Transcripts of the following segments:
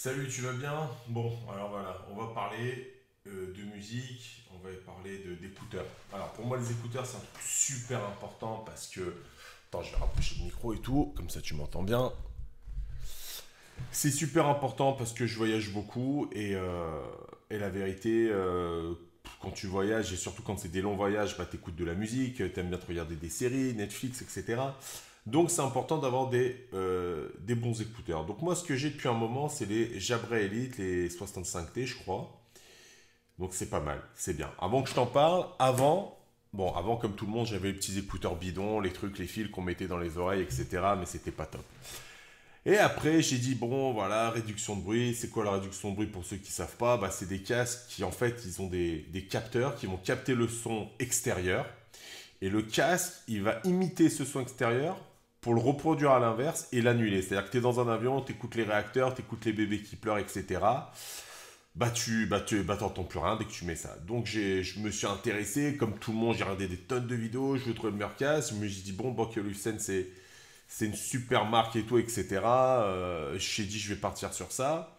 Salut, tu vas bien? Bon, alors voilà, on va parler de musique, on va parler d'écouteurs. Alors pour moi, les écouteurs, c'est un truc super important parce que... Attends, je vais rapprocher le micro et tout, comme ça tu m'entends bien. C'est super important parce que je voyage beaucoup et la vérité, quand tu voyages et surtout quand c'est des longs voyages, bah, t'écoutes de la musique, t'aimes bien te regarder des séries, Netflix, etc. Donc c'est important d'avoir des bons écouteurs. Donc moi ce que j'ai depuis un moment c'est les Jabra Elite, les 65T je crois. Donc c'est pas mal, c'est bien. Avant que je t'en parle, avant comme tout le monde j'avais les petits écouteurs bidons, les trucs, les fils qu'on mettait dans les oreilles, etc. Mais c'était pas top. Et après, j'ai dit, bon, voilà, réduction de bruit. C'est quoi la réduction de bruit pour ceux qui savent pas? Bah, c'est des casques qui, en fait, ils ont des capteurs qui vont capter le son extérieur. Et le casque, il va imiter ce son extérieur pour le reproduire à l'inverse et l'annuler. C'est-à-dire que tu es dans un avion, tu écoutes les réacteurs, tu écoutes les bébés qui pleurent, etc. T'entends plus rien dès que tu mets ça. Donc je me suis intéressé, comme tout le monde, j'ai regardé des tonnes de vidéos, je veux trouver le meilleur casque. Je me suis dit, bon, Banque Olufsen, c'est une super marque et tout, etc. Je me suis dit, je vais partir sur ça.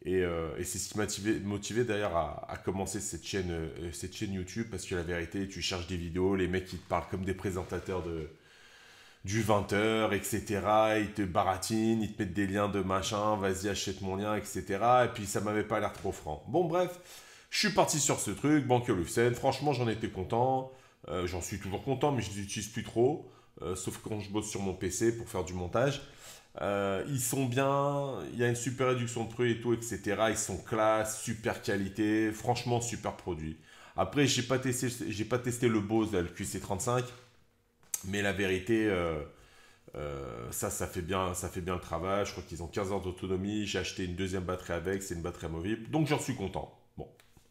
Et c'est ce qui m'a motivé d'ailleurs à commencer cette chaîne YouTube, parce que la vérité, tu cherches des vidéos, les mecs ils te parlent comme des présentateurs du 20h, etc. Ils te baratinent, ils te mettent des liens de machin, vas-y achète mon lien, etc. Et puis ça m'avait pas l'air trop franc. Bon bref, je suis parti sur ce truc, Banque Olufsen, franchement j'en étais content. J'en suis toujours content, mais je les utilise plus trop. Sauf quand je bosse sur mon PC pour faire du montage. Ils sont bien, il y a une super réduction de prix et tout, etc. Ils sont classe, super qualité, franchement super produit. Après, j'ai pas testé le Bose, là, le QC35, mais la vérité, ça fait bien le travail. Je crois qu'ils ont 15 heures d'autonomie. J'ai acheté une deuxième batterie avec, c'est une batterie amovible, donc j'en suis content. Bon,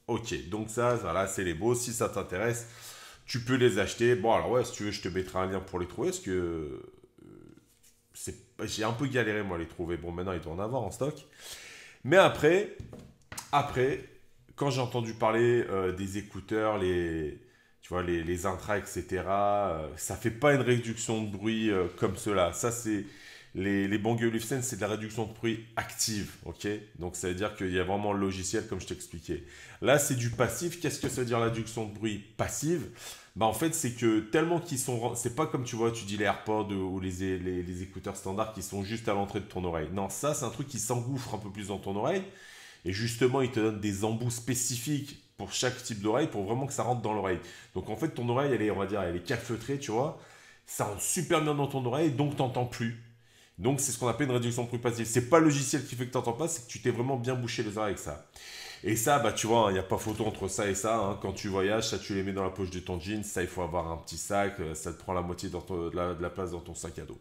ok, donc ça, voilà, c'est les Bose. Si ça t'intéresse, tu peux les acheter. Bon, alors ouais, si tu veux, je te mettrai un lien pour les trouver, parce que j'ai un peu galéré moi à les trouver. Bon, maintenant il doit en avoir en stock. Mais après, quand j'ai entendu parler des écouteurs, tu vois, les Intra, etc., ça fait pas une réduction de bruit comme cela. Ça, c'est les Bang Olufsen, c'est de la réduction de bruit active, ok? Donc ça veut dire qu'il y a vraiment le logiciel comme je t'expliquais. Là, c'est du passif. Qu'est-ce que ça veut dire la réduction de bruit passive? Bah en fait, c'est que tellement qu'ils sont... C'est pas comme tu vois, tu dis les AirPods ou les écouteurs standards qui sont juste à l'entrée de ton oreille. Non, ça, c'est un truc qui s'engouffre un peu plus dans ton oreille. Et justement, il te donne des embouts spécifiques pour chaque type d'oreille pour vraiment que ça rentre dans l'oreille. Donc en fait, ton oreille, elle est, on va dire, elle est calfeutrée, tu vois. Ça rentre super bien dans ton oreille, donc t'entends plus. Donc c'est ce qu'on appelle une réduction de bruit passive. C'est pas le logiciel qui fait que t'entends pas, c'est que tu t'es vraiment bien bouché les oreilles avec ça. Et ça, bah tu vois, il n'y a pas photo entre ça et ça, hein. Quand tu voyages, ça tu les mets dans la poche de ton jean, ça il faut avoir un petit sac, ça te prend la moitié de la place dans ton sac à dos.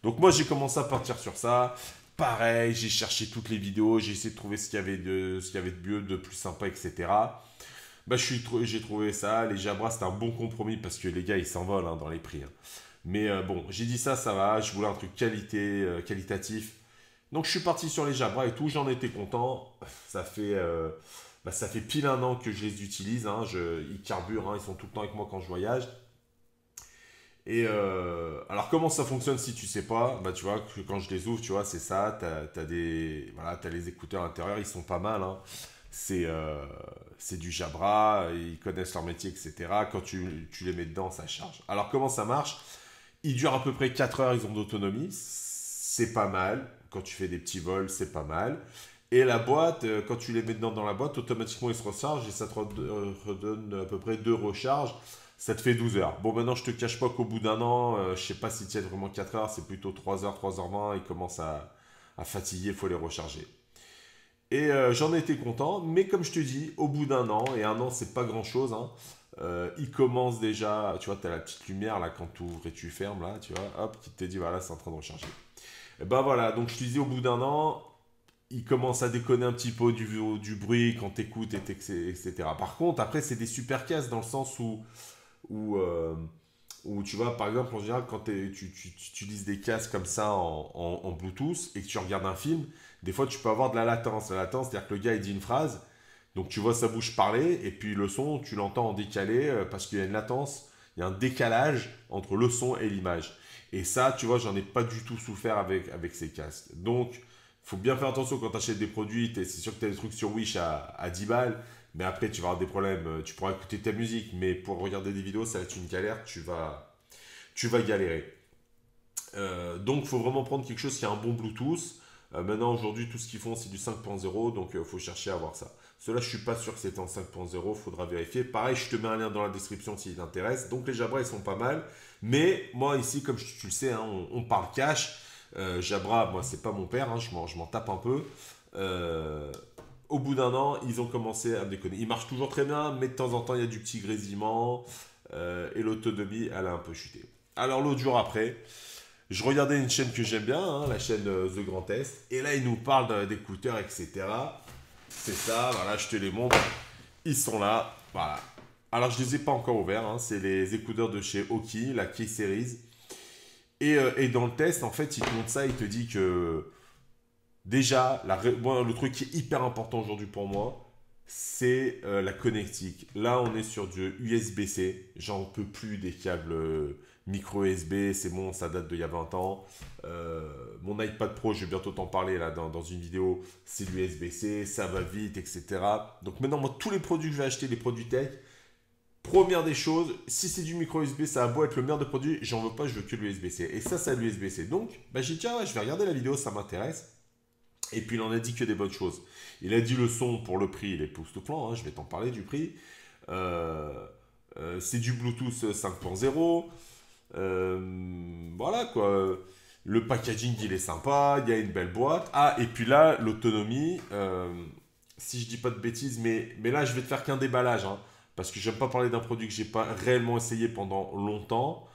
Donc moi j'ai commencé à partir sur ça. Pareil, j'ai cherché toutes les vidéos, j'ai essayé de trouver ce qu'il y avait de mieux, de plus sympa, etc. Bah, j'ai trouvé ça. Les Jabra, c'était un bon compromis parce que les gars, ils s'envolent hein, dans les prix, hein. Mais bon, j'ai dit ça va. Je voulais un truc qualitatif. Donc, je suis parti sur les Jabra et tout. J'en étais content. Ça fait pile un an que je les utilise, hein. Ils carburent, hein, ils sont tout le temps avec moi quand je voyage. Alors comment ça fonctionne si tu sais pas? Bah tu vois que quand je les ouvre, tu vois, c'est ça, t'as les écouteurs à l'intérieur, ils sont pas mal, hein. C'est c'est du Jabra, ils connaissent leur métier, etc. Quand tu les mets dedans, ça charge. Alors comment ça marche? Ils durent à peu près 4 heures, ils ont d'autonomie, c'est pas mal. Quand tu fais des petits vols, c'est pas mal. Et la boîte, quand tu les mets dedans dans la boîte, automatiquement ils se rechargent et ça te redonne à peu près 2 recharges. Ça te fait 12 heures. Bon, maintenant, je te cache pas qu'au bout d'un an, je sais pas s'ils tiennent vraiment 4 heures, c'est plutôt 3 heures, 3h20, ils commencent à fatiguer, il faut les recharger. Et j'en étais content, mais comme je te dis, au bout d'un an, et un an, c'est pas grand chose, hein, ils commencent déjà, tu vois, tu as la petite lumière là quand tu ouvres et tu fermes, là, tu vois, hop, qui te dit, voilà, c'est en train de recharger. Et ben voilà, donc je te dis, au bout d'un an, ils commencent à déconner un petit peu du bruit quand t'écoutes, etc. Par contre, après, c'est des super cases dans le sens où, euh, où tu vois, par exemple, en général, quand tu utilises des casques comme ça en Bluetooth et que tu regardes un film, des fois tu peux avoir de la latence. La latence, c'est-à-dire que le gars il dit une phrase, donc tu vois sa bouche parler, et puis le son, tu l'entends en décalé parce qu'il y a une latence, il y a un décalage entre le son et l'image. Et ça, tu vois, j'en ai pas du tout souffert avec ces casques. Donc, faut bien faire attention quand tu achètes des produits. C'est sûr que tu as des trucs sur Wish à 10 balles, mais après tu vas avoir des problèmes. Tu pourras écouter ta musique, mais pour regarder des vidéos, ça va être une galère. Tu vas galérer. Donc, il faut vraiment prendre quelque chose qui a un bon Bluetooth. Maintenant, aujourd'hui, tout ce qu'ils font, c'est du 5.0, donc il faut chercher à avoir ça. Cela, je suis pas sûr que c'était en 5.0, faudra vérifier. Pareil, je te mets un lien dans la description s'il t'intéresse. Donc, les Jabra, ils sont pas mal. Mais moi, ici, comme tu le sais, hein, on parle cash. Jabra, moi, c'est pas mon père, hein, je m'en tape un peu. Au bout d'un an, ils ont commencé à me déconner. Ils marchent toujours très bien, mais de temps en temps, il y a du petit grésillement. Et l'autonomie, elle a un peu chuté. Alors, l'autre jour après, je regardais une chaîne que j'aime bien, hein, la chaîne The Grand Est, et là, ils nous parlent d'écouteurs, etc. C'est ça, voilà, je te les montre. Ils sont là, voilà. Alors, je ne les ai pas encore ouverts, hein, c'est les écouteurs de chez Oki, la Key Series. Et dans le test, en fait, il te montre ça, il te dit que déjà, moi, le truc qui est hyper important aujourd'hui pour moi, c'est la connectique. Là, on est sur du USB-C. J'en peux plus des câbles micro USB. C'est bon, ça date d'il y a 20 ans. Mon iPad Pro, je vais bientôt t'en parler là dans une vidéo. C'est l'USB-C, ça va vite, etc. Donc maintenant, moi, tous les produits que je vais acheter, les produits tech, première des choses, si c'est du micro USB, ça a beau être le meilleur des produits, j'en veux pas, je veux que l'USB-C. Et ça, c'est l'USB-C. Donc, bah, j'ai dit, tiens, ouais, je vais regarder la vidéo, ça m'intéresse. Et puis il en a dit que des bonnes choses. Il a dit le son pour le prix, il est époustouflant, hein, je vais t'en parler du prix. C'est du Bluetooth 5.0. Voilà quoi. Le packaging il est sympa, il y a une belle boîte. Ah, et puis là, l'autonomie, si je dis pas de bêtises, mais là je vais te faire qu'un déballage. Hein, parce que j'aime pas parler d'un produit que j'ai pas réellement essayé pendant longtemps.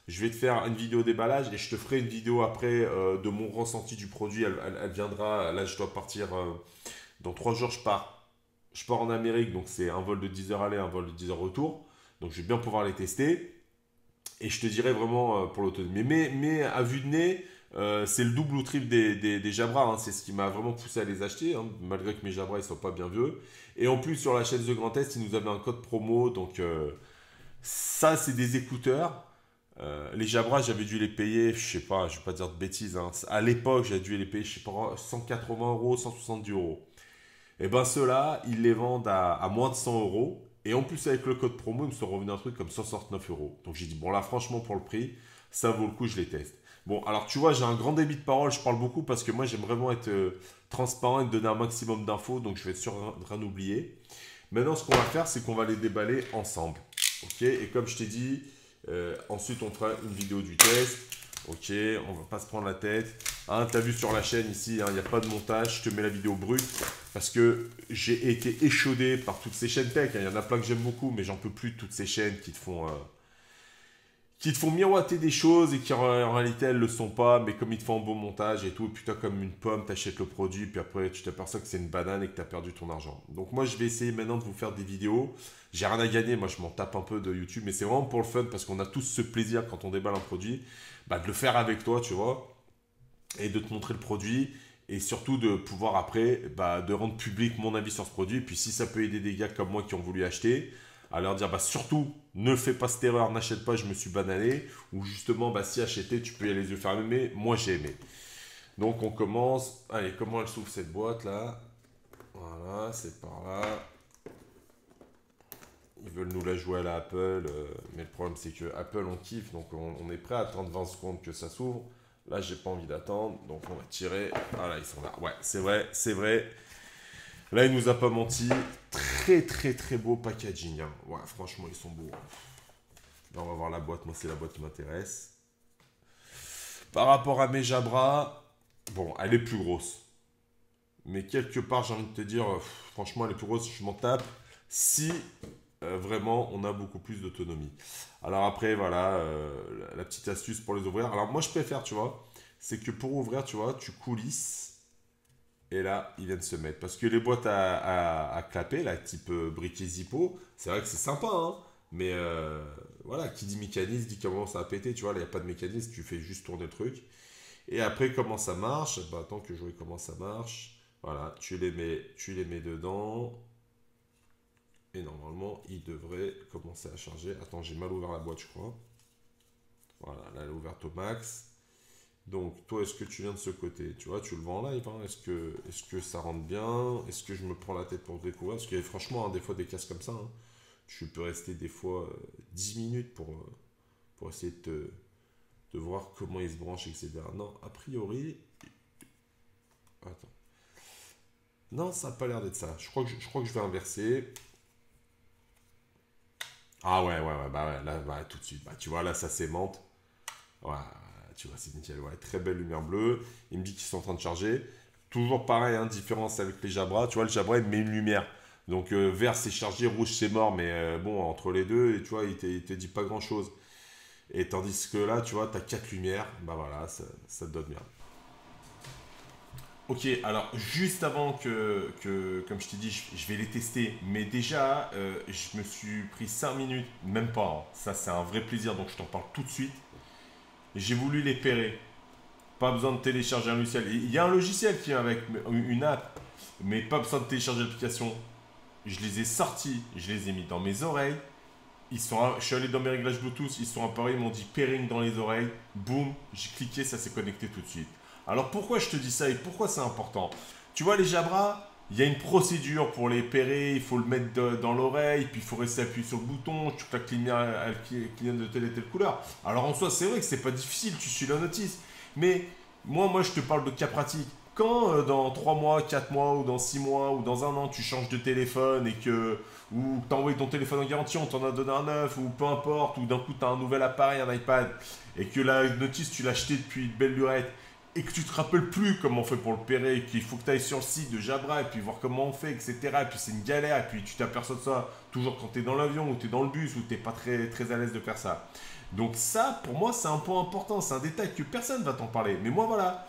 Je vais te faire une vidéo déballage et je te ferai une vidéo après de mon ressenti du produit. Elle viendra, là je dois partir, dans 3 jours je pars en Amérique, donc c'est un vol de 10 heures aller, un vol de 10 heures retour. Donc je vais bien pouvoir les tester et je te dirai vraiment pour l'autonomie. Mais à vue de nez, c'est le double ou triple des Jabra, hein. C'est ce qui m'a vraiment poussé à les acheter, hein, malgré que mes Jabra ils sont pas bien vieux. Et en plus sur la chaîne The Grand Test, ils nous avaient un code promo, donc ça c'est des écouteurs. Les Jabra, j'avais dû les payer, je sais pas, je vais pas dire de bêtises, hein. À l'époque, j'avais dû les payer, je sais pas, 180 euros, 170 euros. Et ben ceux-là, ils les vendent à moins de 100 euros. Et en plus, avec le code promo, ils me sont revenus un truc comme 169 euros. Donc j'ai dit, bon là, franchement, pour le prix, ça vaut le coup, je les teste. Bon, alors tu vois, j'ai un grand débit de parole, je parle beaucoup parce que moi, j'aime vraiment être transparent et te donner un maximum d'infos. Donc je vais être sûr de rien oublier. Maintenant, ce qu'on va faire, c'est qu'on va les déballer ensemble. Ok. Et comme je t'ai dit, ensuite, on fera une vidéo du test. Ok, on va pas se prendre la tête. Hein, tu as vu sur la chaîne ici, il n'y a pas de montage. Je te mets la vidéo brute parce que j'ai été échaudé par toutes ces chaînes tech. Il y en a plein que j'aime beaucoup, mais j'en peux plus de toutes ces chaînes qui te font miroiter des choses et qui en réalité elles le sont pas, mais comme ils te font un beau montage et tout, et puis toi comme une pomme, t'achètes le produit, puis après tu t'aperçois que c'est une banane et que tu as perdu ton argent. Donc moi je vais essayer maintenant de vous faire des vidéos. J'ai rien à gagner, moi je m'en tape un peu de YouTube, mais c'est vraiment pour le fun parce qu'on a tous ce plaisir quand on déballe un produit, bah, de le faire avec toi, tu vois, et de te montrer le produit. Et surtout de pouvoir après, bah, de rendre public mon avis sur ce produit. Et puis si ça peut aider des gars comme moi qui ont voulu acheter, à leur dire bah surtout ne fais pas cette erreur, n'achète pas, je me suis banané, ou justement bah si acheter tu peux y aller les yeux fermés, mais moi j'ai aimé. Donc on commence, allez comment elle s'ouvre cette boîte là, voilà c'est par là, ils veulent nous la jouer à la Apple, mais le problème c'est que Apple on kiffe, donc on est prêt à attendre 20 secondes que ça s'ouvre. Là j'ai pas envie d'attendre, donc on va tirer, voilà ils sont là, ouais c'est vrai, c'est vrai. Là, il nous a pas menti. Très, très, très beau packaging. Hein. Ouais, franchement, ils sont beaux. Hein. Là, on va voir la boîte. Moi, c'est la boîte qui m'intéresse. Par rapport à mes Jabra, bon, elle est plus grosse. Mais quelque part, j'ai envie de te dire, franchement, elle est plus grosse. Je m'en tape. Si vraiment, on a beaucoup plus d'autonomie. Alors après, voilà, la petite astuce pour les ouvrir. Alors moi, je préfère, tu vois, c'est que pour ouvrir, tu vois, tu coulisses. Et là, ils viennent se mettre. Parce que les boîtes à clapper, là, type briquet Zippo, c'est vrai que c'est sympa, hein. Mais voilà, qui dit mécanisme dit comment ça a pété, tu vois. Là, il n'y a pas de mécanisme, tu fais juste tourner le truc. Et après, comment ça marche? Bah, attends que je vois comment ça marche. Voilà, tu les mets dedans. Et normalement, ils devraient commencer à charger. Attends, j'ai mal ouvert la boîte, je crois. Voilà, là, elle est ouverte au max. Donc, toi, est-ce que tu viens de ce côté? Tu vois, tu le vois en live, hein. Est-ce que ça rentre bien? Est-ce que je me prends la tête pour découvrir? Parce que franchement, hein, des fois, des casques comme ça, hein, tu peux rester des fois 10 minutes pour essayer de voir comment ils se branchent, etc. Non, a priori... Attends. Non, ça n'a pas l'air d'être ça. Je crois que je vais inverser. Ah ouais, bah ouais, là, bah, tout de suite. Bah, tu vois, là, ça s'aimante. Ouais, tu vois, c'est nickel. Ouais, très belle lumière bleue. Il me dit qu'ils sont en train de charger. Toujours pareil, hein, différence avec les Jabra. Tu vois, le Jabra, il met une lumière. Donc, vert, c'est chargé, rouge, c'est mort. Mais bon, entre les deux, et tu vois, il te dit pas grand-chose. Et tandis que là, tu vois, tu as 4 lumières. Bah voilà, ça te donne bien. Ok, alors juste avant comme je t'ai dit, je vais les tester, mais déjà, je me suis pris 5 minutes, même pas, hein. Ça c'est un vrai plaisir, donc je t'en parle tout de suite. J'ai voulu les pairer, pas besoin de télécharger un logiciel. Il y a un logiciel qui vient avec une app, mais pas besoin de télécharger l'application. Je les ai sortis, je les ai mis dans mes oreilles. Je suis allé dans mes réglages Bluetooth, ils sont apparus, ils m'ont dit pairing dans les oreilles. Boum, j'ai cliqué, ça s'est connecté tout de suite. Alors pourquoi je te dis ça et pourquoi c'est important? Tu vois, les Jabra, il y a une procédure pour les pairer, il faut le mettre dans l'oreille, puis il faut rester appuyé sur le bouton, tu claques les lumières qui viennent de telle et telle couleur. Alors en soi, c'est vrai que c'est pas difficile, tu suis la notice. Mais moi, je te parle de cas pratique. Quand dans 3 mois, 4 mois, ou dans 6 mois, ou dans un an, tu changes de téléphone et que ou tu as envoyé ton téléphone en garantie, on t'en a donné un neuf, ou peu importe, ou d'un coup tu as un nouvel appareil, un iPad, et que la notice tu l'as acheté depuis une belle lurette, et que tu te rappelles plus comment on fait pour le pairer, et qu'il faut que tu ailles sur le site de Jabra, et puis voir comment on fait, etc. Et puis c'est une galère, et puis tu t'aperçois de ça toujours quand tu es dans l'avion, ou tu es dans le bus, ou tu n'es pas très à l'aise de faire ça. Donc ça, pour moi, c'est un point important, c'est un détail que personne ne va t'en parler. Mais moi, voilà,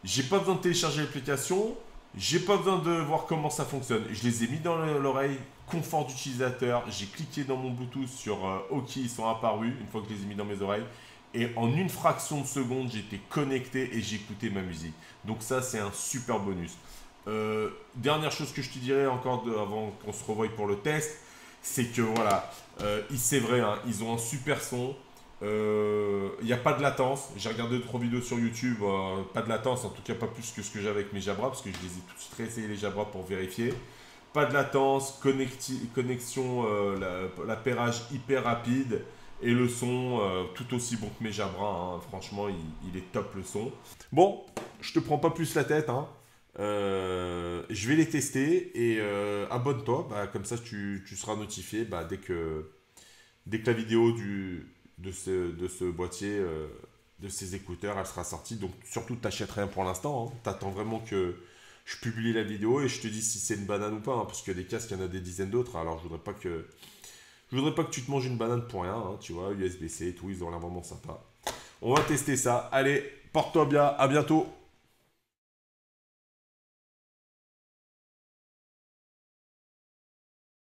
j'ai pas besoin de télécharger l'application, j'ai pas besoin de voir comment ça fonctionne. Je les ai mis dans l'oreille, confort d'utilisateur. J'ai cliqué dans mon Bluetooth sur OK, ils sont apparus une fois que je les ai mis dans mes oreilles. Et en une fraction de seconde, j'étais connecté et j'écoutais ma musique. Donc ça, c'est un super bonus. Dernière chose que je te dirais encore avant qu'on se revoie pour le test, c'est que voilà, c'est vrai, hein, ils ont un super son. Il n'y a pas de latence. J'ai regardé 2 3 vidéos sur YouTube, pas de latence, en tout cas pas plus que ce que j'avais avec mes Jabra, parce que je les ai tout de suite réessayé les Jabra pour vérifier. Pas de latence, connexion, l'appairage hyper rapide et le son tout aussi bon que mes Jabra, hein. Franchement, il est top le son. Bon, je te prends pas plus la tête, hein. Je vais les tester et abonne-toi, bah, comme ça tu seras notifié bah, dès que la vidéo de ce boîtier, de ces écouteurs, elle sera sortie. Donc surtout, t'achètes rien pour l'instant, hein. T'attends vraiment que je publie la vidéo et je te dis si c'est une banane ou pas, hein, parce que des casques, il y en a des dizaines d'autres. Alors je voudrais pas que tu te manges une banane pour rien, hein, tu vois, USB-C et tout, ils ont l'air vraiment sympas. On va tester ça. Allez, porte-toi bien, à bientôt.